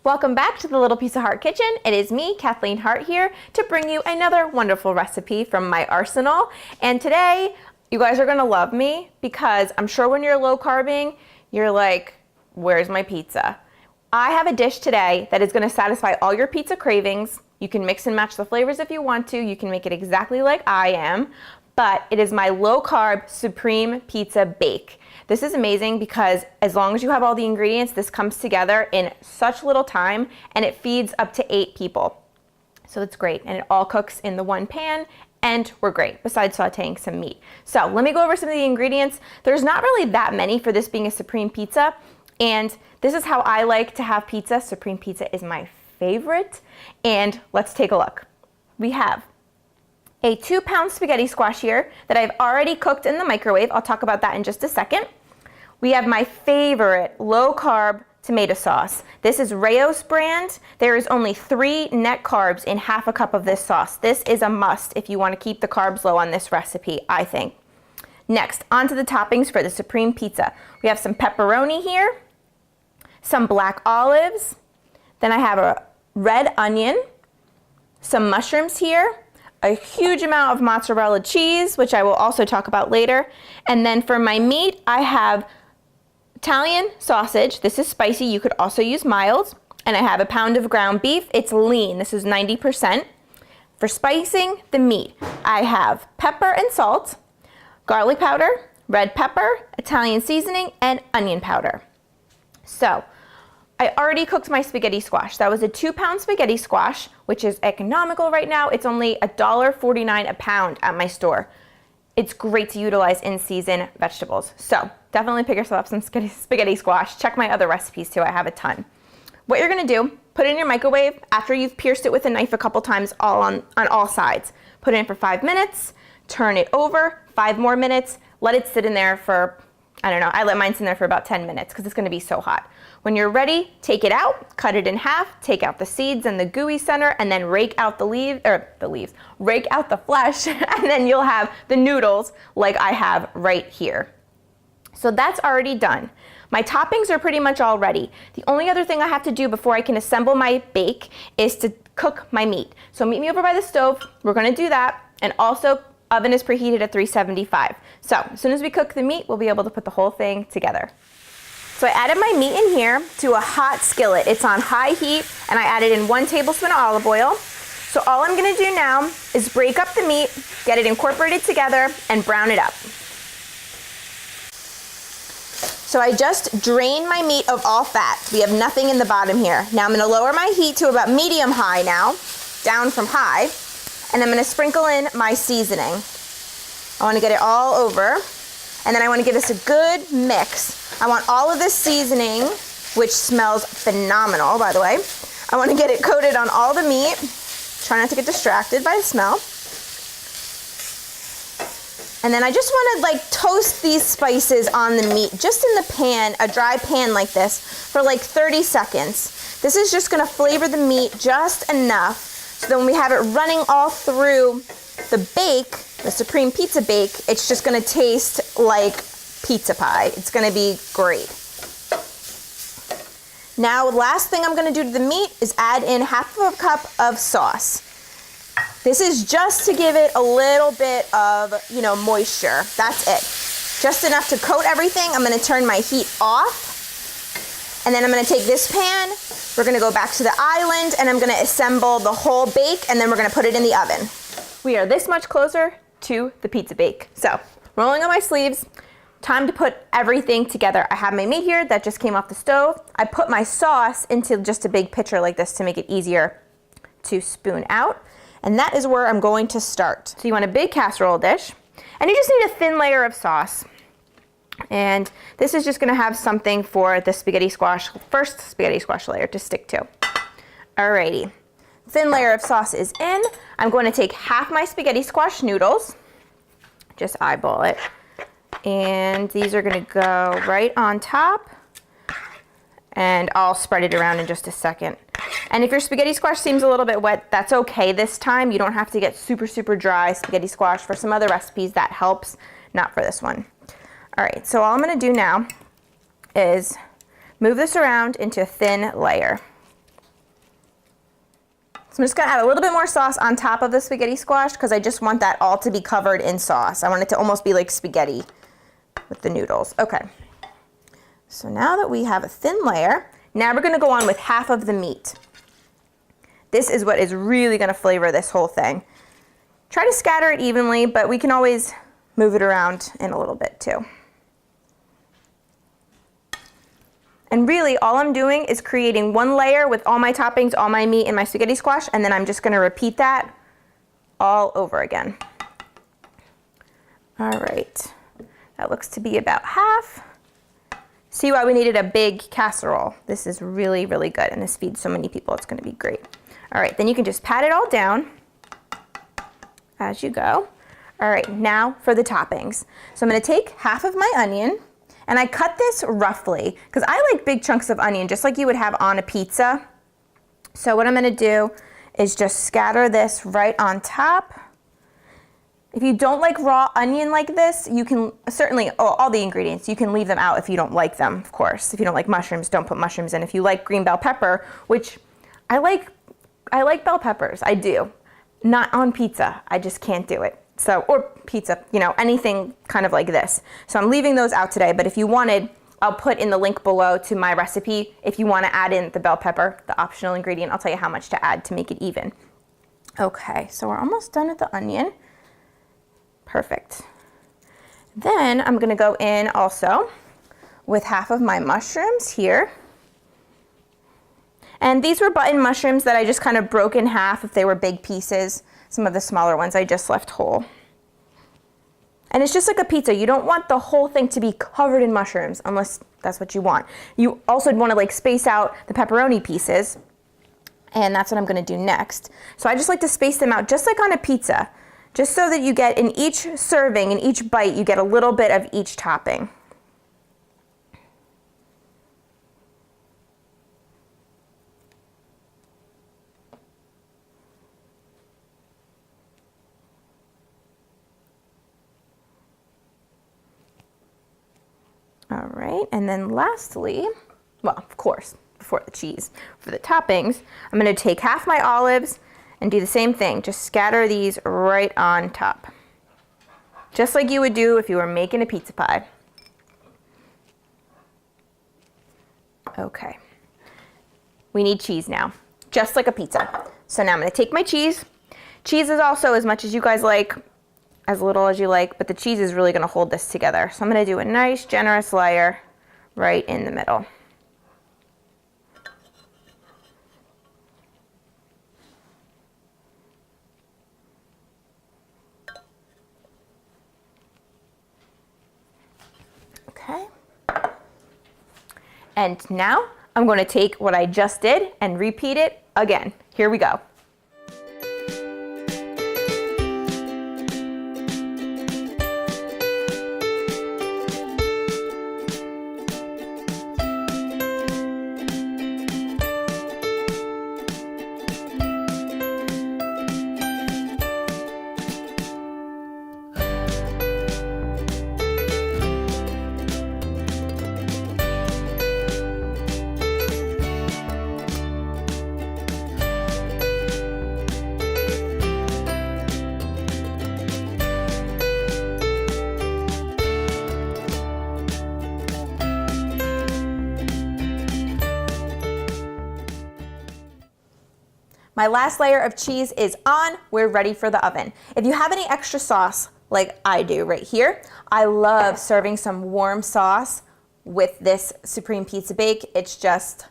Welcome back to the Little Piece of Heart Kitchen. It is me, Kathleen Hart, here to bring you another wonderful recipe from my arsenal. And today, you guys are gonna love me because I'm sure when you're low carbing, you're like, where's my pizza? I have a dish today that is gonna satisfy all your pizza cravings. You can mix and match the flavors if you want to. You can make it exactly like I am, but it is my low carb supreme pizza bake. This is amazing because as long as you have all the ingredients, this comes together in such little time and it feeds up to 8 people. So it's great, and it all cooks in the one pan, and we're great, besides sauteing some meat. So let me go over some of the ingredients. There's not really that many for this being a supreme pizza, and this is how I like to have pizza. Supreme pizza is my favorite, and let's take a look. We have a 2-pound spaghetti squash here that I've already cooked in the microwave. I'll talk about that in just a second. We have my favorite low-carb tomato sauce. This is Rao's brand. There is only 3 net carbs in half a cup of this sauce. This is a must if you want to keep the carbs low on this recipe, I think. Next, onto the toppings for the supreme pizza. We have some pepperoni here, some black olives, then I have a red onion, some mushrooms here, a huge amount of mozzarella cheese, which I will also talk about later. And then for my meat, I have Italian sausage. This is spicy. You could also use mild. And I have a pound of ground beef. It's lean. This is 90%. For spicing the meat, I have pepper and salt, garlic powder, red pepper, Italian seasoning, and onion powder. So I already cooked my spaghetti squash. That was a 2-pound spaghetti squash, which is economical right now. It's only $1.49 a pound at my store. It's great to utilize in-season vegetables. So definitely pick yourself up some spaghetti squash. Check my other recipes too, I have a ton. What you're gonna do, put it in your microwave after you've pierced it with a knife a couple times on all sides. Put it in for 5 minutes, turn it over, 5 more minutes, let it sit in there for, I don't know, I let mine sit in there for about 10 minutes because it's gonna be so hot. When you're ready, take it out, cut it in half, take out the seeds and the gooey center, and then rake out rake out the flesh, and then you'll have the noodles like I have right here. So that's already done. My toppings are pretty much all ready. The only other thing I have to do before I can assemble my bake is to cook my meat. So meet me over by the stove. We're gonna do that, and also oven is preheated at 375. So as soon as we cook the meat, we'll be able to put the whole thing together. So I added my meat in here to a hot skillet. It's on high heat, and I added in 1 tablespoon of olive oil. So all I'm gonna do now is break up the meat, get it incorporated together, and brown it up. So I just drained my meat of all fat. We have nothing in the bottom here. Now I'm gonna lower my heat to about medium high now, down from high, and I'm gonna sprinkle in my seasoning. I wanna get it all over, and then I wanna give this a good mix. I want all of this seasoning, which smells phenomenal, by the way. I want to get it coated on all the meat. Try not to get distracted by the smell. And then I just want to like toast these spices on the meat, just in the pan, a dry pan like this, for like 30 seconds. This is just going to flavor the meat just enough so that when we have it running all through the bake, the supreme pizza bake, it's just going to taste like pizza pie. It's gonna be great. Now, last thing I'm gonna do to the meat is add in half of a cup of sauce. This is just to give it a little bit of, moisture. That's it. Just enough to coat everything. I'm gonna turn my heat off, and then I'm gonna take this pan, we're gonna go back to the island, and I'm gonna assemble the whole bake, and then we're gonna put it in the oven. We are this much closer to the pizza bake. So, rolling on my sleeves, time to put everything together. I have my meat here that just came off the stove. I put my sauce into just a big pitcher like this to make it easier to spoon out. And that is where I'm going to start. So you want a big casserole dish, and you just need a thin layer of sauce. And this is just gonna have something for the spaghetti squash, first spaghetti squash layer to stick to. Alrighty, thin layer of sauce is in. I'm going to take half my spaghetti squash noodles, just eyeball it. And these are gonna go right on top, and I'll spread it around in just a second. And if your spaghetti squash seems a little bit wet, that's okay this time. You don't have to get super, super dry spaghetti squash. For some other recipes, that helps, not for this one. All right, so all I'm gonna do now is move this around into a thin layer. So I'm just gonna add a little bit more sauce on top of the spaghetti squash because I just want that all to be covered in sauce. I want it to almost be like spaghetti with the noodles. Okay. So now that we have a thin layer, now we're gonna go on with half of the meat. This is what is really gonna flavor this whole thing. Try to scatter it evenly, but we can always move it around in a little bit too. And really, all I'm doing is creating one layer with all my toppings, all my meat, and my spaghetti squash, and then I'm just gonna repeat that all over again. All right, that looks to be about half. See why we needed a big casserole. This is really, really good, and this feeds so many people, it's gonna be great. All right, then you can just pat it all down as you go. All right, now for the toppings. So I'm gonna take half of my onion, and I cut this roughly, because I like big chunks of onion, just like you would have on a pizza. So what I'm gonna do is just scatter this right on top. If you don't like raw onion like this, you can certainly, all the ingredients, you can leave them out if you don't like them, of course. If you don't like mushrooms, don't put mushrooms in. If you like green bell pepper, which I like bell peppers, I do. Not on pizza, I just can't do it. So, or pizza, you know, anything kind of like this. So I'm leaving those out today, but if you wanted, I'll put in the link below to my recipe. If you want to add in the bell pepper, the optional ingredient, I'll tell you how much to add to make it even. Okay, so we're almost done with the onion. Perfect. Then I'm gonna go in also with half of my mushrooms here. And these were button mushrooms that I just kind of broke in half if they were big pieces. Some of the smaller ones I just left whole. And it's just like a pizza. You don't want the whole thing to be covered in mushrooms unless that's what you want. You also want to like space out the pepperoni pieces. And that's what I'm gonna do next. So I just like to space them out just like on a pizza, just so that you get in each serving, in each bite, you get a little bit of each topping. All right, and then lastly, well, of course, before the cheese, for the toppings, I'm gonna take half my olives and do the same thing. Just scatter these right on top. Just like you would do if you were making a pizza pie. Okay, we need cheese now, just like a pizza. So now I'm gonna take my cheese. Cheese is also as much as you guys like, as little as you like, but the cheese is really gonna hold this together. So I'm gonna do a nice generous layer right in the middle. Okay. And now I'm gonna take what I just did and repeat it again. Here we go. My last layer of cheese is on. We're ready for the oven. If you have any extra sauce, like I do right here, I love serving some warm sauce with this Supreme Pizza Bake. It's just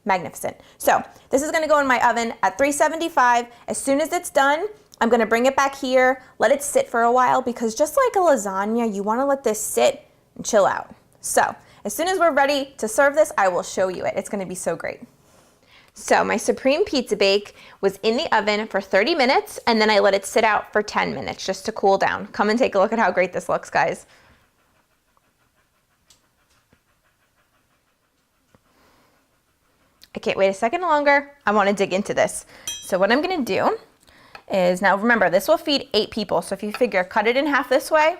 magnificent. So this is gonna go in my oven at 375. As soon as it's done, I'm gonna bring it back here, let it sit for a while, because just like a lasagna, you wanna let this sit and chill out. So as soon as we're ready to serve this, I will show you it. It's gonna be so great. So my Supreme Pizza Bake was in the oven for 30 minutes, and then I let it sit out for 10 minutes just to cool down. Come and take a look at how great this looks, guys. I can't wait a second longer. I want to dig into this. So what I'm going to do is, now remember, this will feed 8 people. So if you figure, cut it in half this way,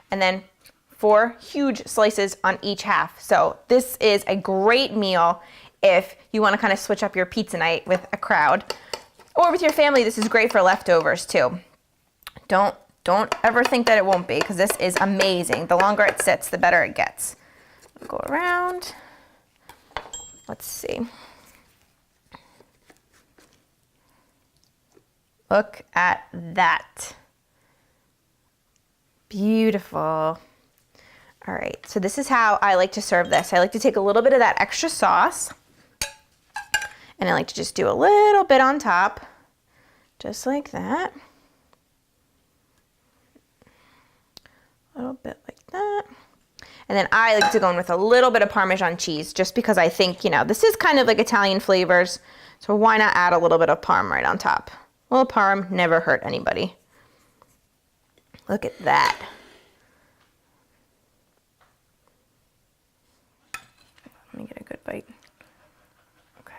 and then 4 huge slices on each half. So this is a great meal if you want to kind of switch up your pizza night with a crowd. Or with your family, this is great for leftovers too. Don't ever think that it won't be, because this is amazing. The longer it sits, the better it gets. Go around. Let's see. Look at that. Beautiful. All right, so this is how I like to serve this. I like to take a little bit of that extra sauce, and I like to just do a little bit on top, just like that. A little bit like that. And then I like to go in with a little bit of Parmesan cheese, just because I think, you know, this is kind of like Italian flavors, so why not add a little bit of Parm right on top? A little Parm never hurt anybody. Look at that. Let me get a good bite. Okay.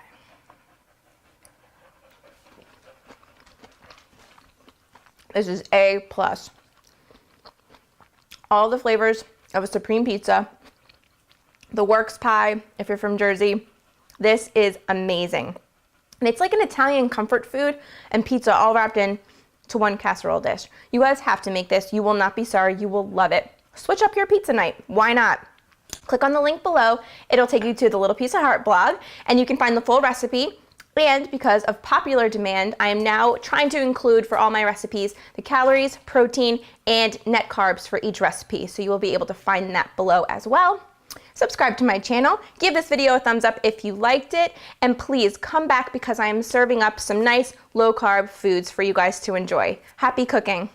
This is A+. All the flavors of a supreme pizza. The works pie, if you're from Jersey. This is amazing. And it's like an Italian comfort food and pizza all wrapped in to one casserole dish. You guys have to make this. You will not be sorry. You will love it. Switch up your pizza night. Why not? Click on the link below. It'll take you to the Little Piece of Heart blog, and you can find the full recipe. And because of popular demand, I am now trying to include for all my recipes the calories, protein, and net carbs for each recipe. So you will be able to find that below as well. Subscribe to my channel, give this video a thumbs up if you liked it, and please come back because I am serving up some nice low-carb foods for you guys to enjoy. Happy cooking!